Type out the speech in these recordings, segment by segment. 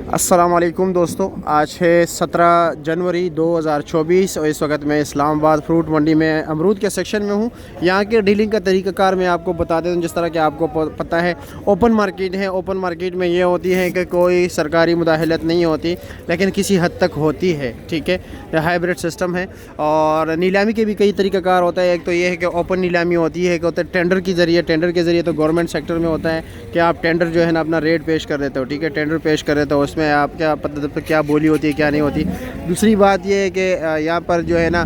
अस्सलाम वालेकुम दोस्तों, आज है 17 जनवरी 2024 और इस वक्त मैं इस्लामाबाद फ्रूट मंडी में अमरूद के सेक्शन में हूँ। यहाँ के डीलिंग का तरीक़ाकार मैं आपको बता देता हूँ। जिस तरह कि आपको पता है ओपन मार्केट है, ओपन मार्केट में ये होती है कि कोई सरकारी मुदाखलत नहीं होती, लेकिन किसी हद तक होती है। ठीक है, हाइब्रिड सिस्टम है और नीलामी के भी कई तरीक़ाकार होता है। एक तो ये है कि ओपन नीलामी होती है, कि होता है टेंडर के ज़रिए। टेंडर के ज़रिए तो गवर्नमेंट सेक्टर में होता है कि आप टेंडर जो है ना अपना रेट पेश कर देते हो। ठीक है, टेंडर पेश कर देते हो, उसमें आप क्या पता क्या बोली होती है क्या नहीं होती। दूसरी बात ये है कि यहाँ पर जो है ना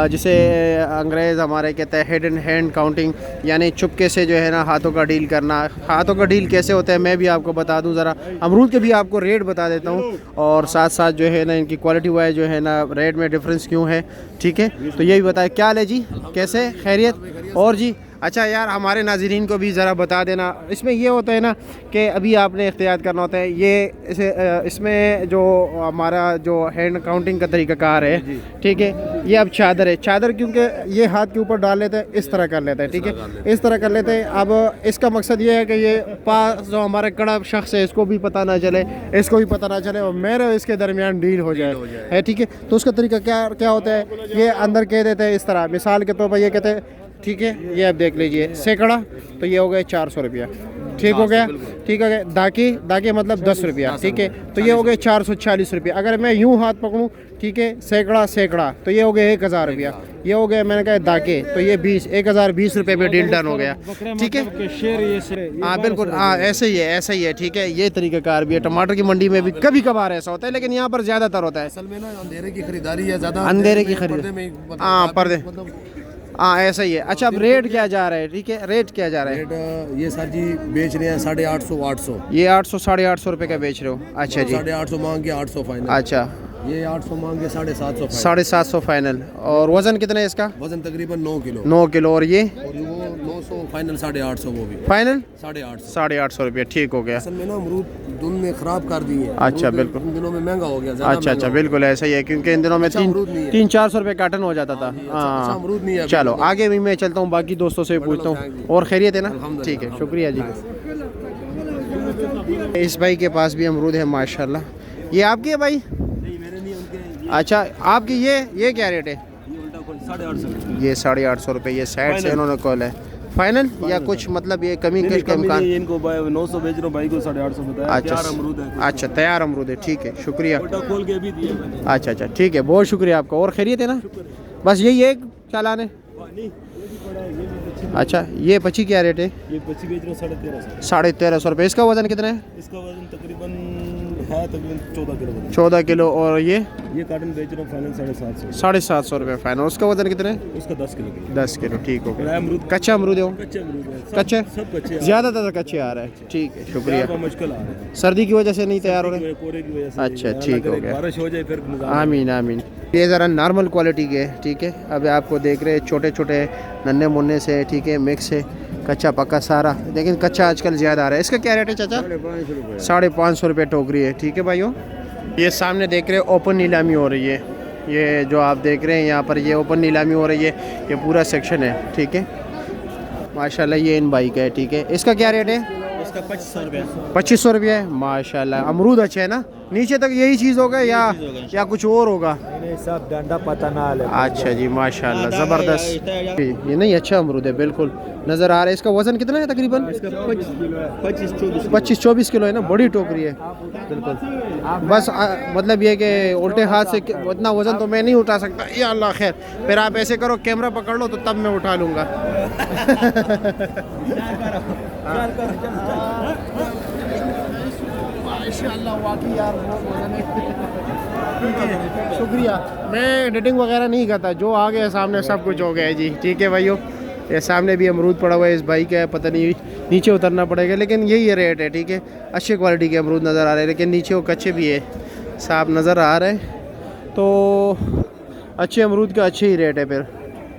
जिसे अंग्रेज़ हमारे कहते हैं हेड एंड हैंड काउंटिंग, यानी चुपके से जो है ना हाथों का डील करना। हाथों का डील कैसे होता है मैं भी आपको बता दूं, ज़रा अमरूद के भी आपको रेट बता देता हूँ और साथ साथ जो है ना इनकी क्वालिटी वाइज जो है ना रेट में डिफरेंस क्यों है। ठीक है, तो ये भी बताए क्या ले जी, कैसे खैरियत। और जी अच्छा यार, हमारे नाज़रीन को भी ज़रा बता देना, इसमें ये होता है ना कि अभी आपने इख्तियार करना होता है ये इसमें जो हमारा जो हैंड काउंटिंग का तरीक़ाकार है। ठीक है, ये अब चादर है, चादर क्योंकि ये हाथ के ऊपर डाल लेते हैं, इस तरह कर लेते हैं। ठीक है, इस तरह कर लेते हैं। अब इसका मकसद ये है कि ये पास जो हमारा कड़ा शख्स है इसको भी पता ना चले, इसको भी पता ना चले और मेरे इसके दरमियान डील हो जाए। ठीक है, तो उसका तरीका क्या होता है, ये अंदर कह देते हैं इस तरह, मिसाल के तौर पर ये कहते हैं। ठीक है, ये आप देख लीजिए सैकड़ा, तो ये हो गए 400 रुपया। ठीक हो गया, ठीक है। दाके मतलब 10 रुपया। ठीक है, तो ये हो गए 440 रुपया। अगर मैं यूँ हाथ पकड़ूँ, ठीक है, सैकड़ा तो ये हो गए 1000 रुपया। ये हो गया मैंने कहा दाके, तो ये 1020 रुपये में डील डन हो गया। ठीक है, हाँ बिल्कुल, हाँ ऐसे ही है। ठीक है, ये तरीक़ाकार भी है। टमाटर की मंडी में भी कभी कभार ऐसा होता है, लेकिन यहाँ पर ज़्यादातर होता है। असल में ना अंधेरे की खरीदारी है ज़्यादा, अंधेरे की खरीदारी, हाँ पर्दे, हाँ ऐसा ही है। अच्छा, अब रेट क्या जा रहा है? ठीक है, रेट क्या जा रहा है? रेट ये सर जी बेच रहे हैं 850 ये 800 850 रुपये का बेच रहे हो? अच्छा जी, 850 मांग के 800 फाइनल। अच्छा, ये 800 मांग के 750 750 फाइनल। और वज़न कितना है इसका? वजन तकरीबन 9 किलो। 9 किलो। और ये वो 900 फाइनल 850, वो भी फाइनल 850 850 रुपये। ठीक हो गया। असल में ना अमरूद धुंध ने खराब कर दी है। अच्छा बिल्कुल, इन दिनों में महंगा हो गया। अच्छा बिल्कुल ऐसा ही है, क्योंकि इन दिनों में 300-400 रुपये कार्टन हो जाता था। हाँ, अमरूद नहीं है। चलो आगे भी मैं चलता हूँ, बाकी दोस्तों से पूछता हूँ। और खैरियत है ना? ठीक है, शुक्रिया जी। इस भाई के पास भी अमरूद है माशाल्लाह। ये आपके है भाई? अच्छा, आपकी ये क्या रेट है? ये 850 रुपये। ये साइड से इन्होंने कॉल है फाइनल या कुछ मतलब ये कमी का इम्कान? इनको 900 बेच रहा हूं, भाई को 850 बताया। अच्छा, अमरूद है। अच्छा तैयार अमरूद है। ठीक है, शुक्रिया। खोल के भी दिए मैंने। अच्छा ठीक है, बहुत शुक्रिया आपका। और खैरियत है ना? बस यही एक चालान है। अच्छा, ये पची क्या रेट है? ये पची बेच रहा हूँ 1350। 1350 रुपये। इसका वजन कितना है? इसका वजन तकरीबन 14 किलो। 14 किलो। और ये कार्टन बेच रहा हूँ फाइनल 750। 750 रुपये फाइनल। उसका वजन कितना है? उसका 10 किलो। 10 किलो। ठीक हो गया। अमरूद कच्चा अमरूद है वो? कच्चे अमरूद है, कच्चे सब कच्चे, ज़्यादातर कच्चे आ रहा है। ठीक है, शुक्रिया। मुश्किल आ रहा है, सर्दी की वजह से नहीं तैयार हो रहे? कोरे की वजह से। अच्छा, ठीक हो गया। बारिश हो जाए फिर आमीन आमीन। ये ज़रा नॉर्मल क्वालिटी के है। ठीक है, अब आपको देख रहे छोटे छोटे नन्हे मुन्ने से। ठीक है, मिक्स है, कच्चा पक्का सारा, लेकिन कच्चा आजकल ज़्यादा आ रहा है। इसका क्या रेट है चाचा? 550 रुपये टोकरी है। ठीक है भाइयों, ये सामने देख रहे ओपन नीलामी हो रही है। ये जो आप देख रहे हैं यहाँ पर, ये ओपन नीलामी हो रही है, ये पूरा सेक्शन है। ठीक है, माशाल्लाह ये इन बाइक है। ठीक है, इसका क्या रेट है? इसका 2500 रुपये। 2500 रुपये है। माशाल्लाह, अमरूद अच्छे है ना? नीचे तक यही चीज़ होगा या कुछ और होगा? सब डंडा पता ना। अच्छा जी, माशाल्लाह ज़बरदस्त। ये नहीं, अच्छा अमरूद है, बिल्कुल नज़र आ रहा है। इसका वज़न कितना है तकरीबन? 25-24 किलो है ना? बड़ी टोकरी है बिल्कुल। बस मतलब ये कि उल्टे हाथ से उतना वज़न तो मैं नहीं उठा सकता। या अल्लाह खैर, फिर आप ऐसे करो, कैमरा पकड़ लो तो तब मैं उठा लूँगा। शुक्रिया। मैं एडिटिंग वगैरह नहीं करता, जो आ गया सामने सब कुछ हो गया जी। ठीक है भाइयों, ये सामने भी अमरूद पड़ा हुआ है, इस भाई का है, पता नहीं नीचे उतरना पड़ेगा, लेकिन यही रेट है। ठीक है, अच्छे क्वालिटी के अमरूद नज़र आ रहे हैं, लेकिन नीचे वो कच्चे भी है, साफ नज़र आ रहे हैं। तो अच्छे अमरूद का अच्छे ही रेट है फिर।